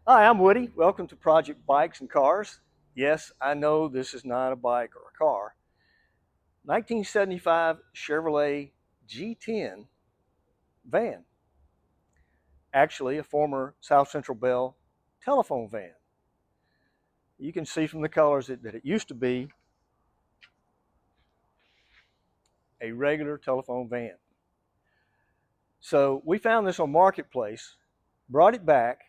Hi, I'm Woody. Welcome to Project Bikes and Cars. Yes, I know this is not a bike or a car. 1975 Chevrolet G10 van. Actually, a former South Central Bell telephone van. You can see from the colors that it used to be a regular telephone van. So we found this on Marketplace, brought it back,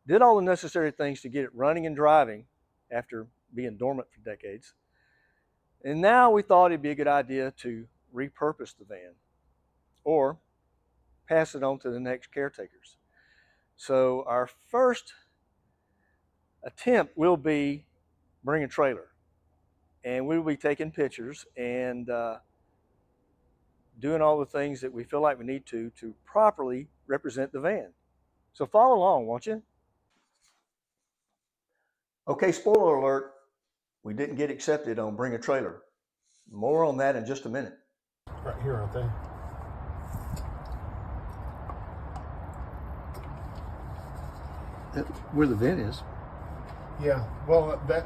did all the necessary things to get it running and driving after being dormant for decades. And now we thought it'd be a good idea to repurpose the van or pass it on to the next caretakers. So our first attempt will be bring a trailer, and we will be taking pictures and doing all the things that we feel like we need to properly represent the van. So follow along, won't you? Okay, spoiler alert, we didn't get accepted on bring a trailer. More on that in just a minute. Right here, aren't they? Where the van is. Yeah. Well, that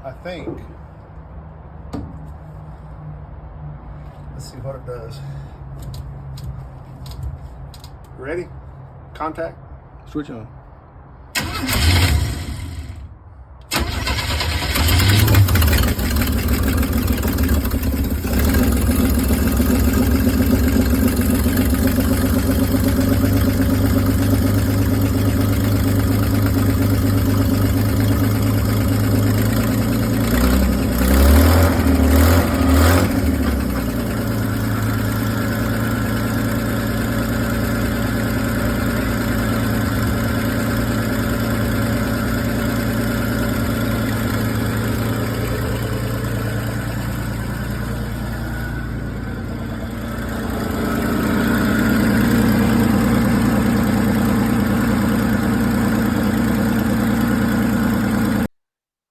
I think. Let's see what it does. Ready? Contact. Switch on.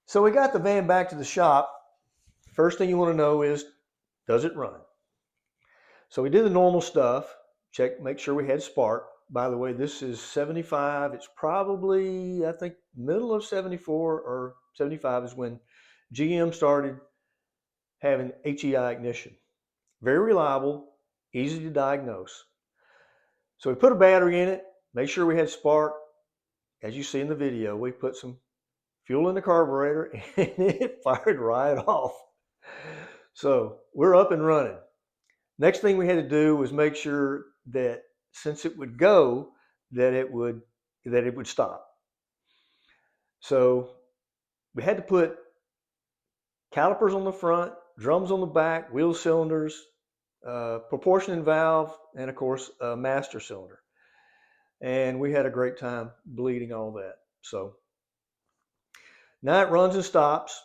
So we got the van back to the shop. First thing you want to know is, does it run? So we did the normal stuff, check, make sure we had spark. By the way, this is 75. It's probably, I think, middle of 74 or 75 is when GM started having HEI ignition. Very reliable, easy to diagnose. So we put a battery in it, make sure we had spark. As you see in the video, we put some fuel in the carburetor and it fired right off. So we're up and running. Next thing we had to do was make sure that since it would go, that it would stop. So we had to put calipers on the front, drums on the back, wheel cylinders, proportioning valve, and of course a master cylinder. And we had a great time bleeding all that. So now it runs and stops.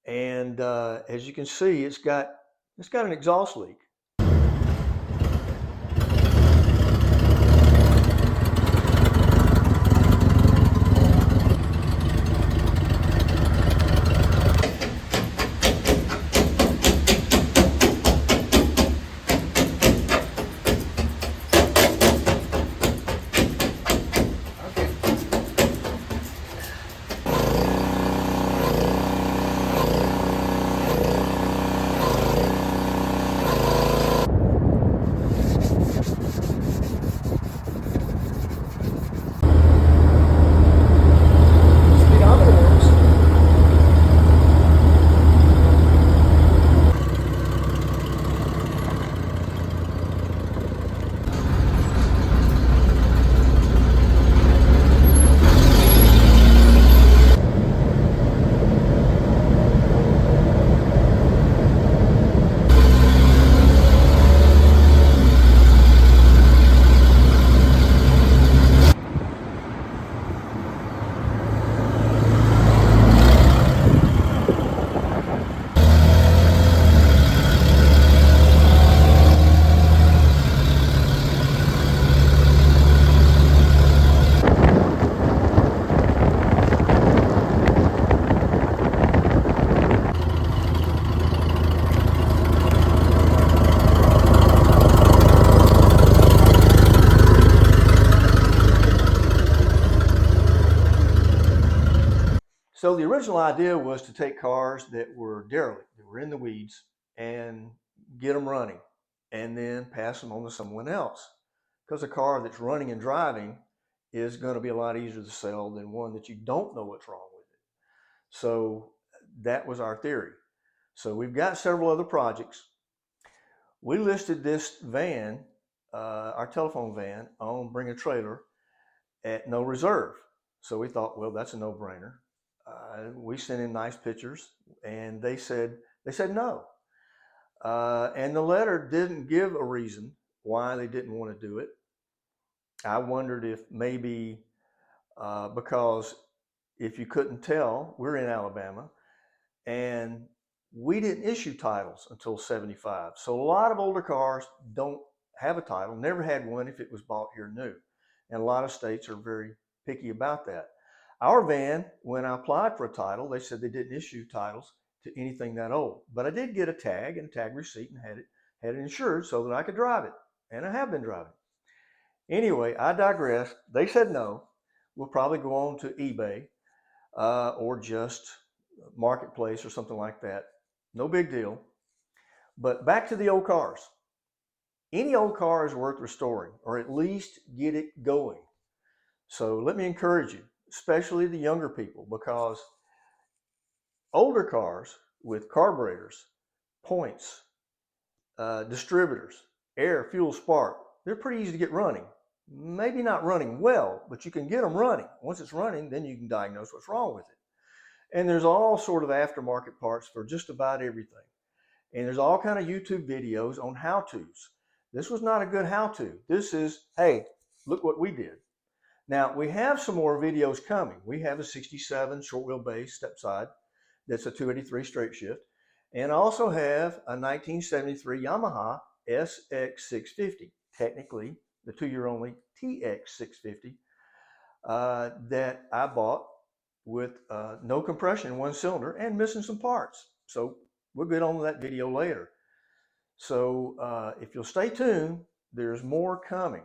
And as you can see, it's got an exhaust leak. So the original idea was to take cars that were derelict, that were in the weeds, and get them running, and then pass them on to someone else. Because a car that's running and driving is going to be a lot easier to sell than one that you don't know what's wrong with it. So that was our theory. So we've got several other projects. We listed this van, our telephone van, on Bring a Trailer at no reserve. So we thought, well, that's a no-brainer. We sent in nice pictures, and they said no. And the letter didn't give a reason why they didn't want to do it. I wondered if maybe because if you couldn't tell, we're in Alabama, and we didn't issue titles until 75. So a lot of older cars don't have a title, never had one if it was bought here new. And a lot of states are very picky about that. Our van, when I applied for a title, they said they didn't issue titles to anything that old. But I did get a tag and a tag receipt and had it insured so that I could drive it. And I have been driving it. Anyway, I digress. They said no. We'll probably go on to eBay or just Marketplace or something like that. No big deal. But back to the old cars. Any old car is worth restoring, or at least get it going. So let me encourage you, especially the younger people, because older cars with carburetors, points, distributors, air, fuel, spark, they're pretty easy to get running. Maybe not running well, but you can get them running. Once it's running, then you can diagnose what's wrong with it. And there's all sort of aftermarket parts for just about everything. And there's all kind of YouTube videos on how-tos. This was not a good how-to. This is, hey, look what we did. Now, we have some more videos coming. We have a 67 short wheelbase step side that's a 283 straight shift. And I also have a 1973 Yamaha SX650, technically the 2-year-only TX650 that I bought with no compression in one cylinder and missing some parts. So we'll get on to that video later. So if you'll stay tuned, there's more coming.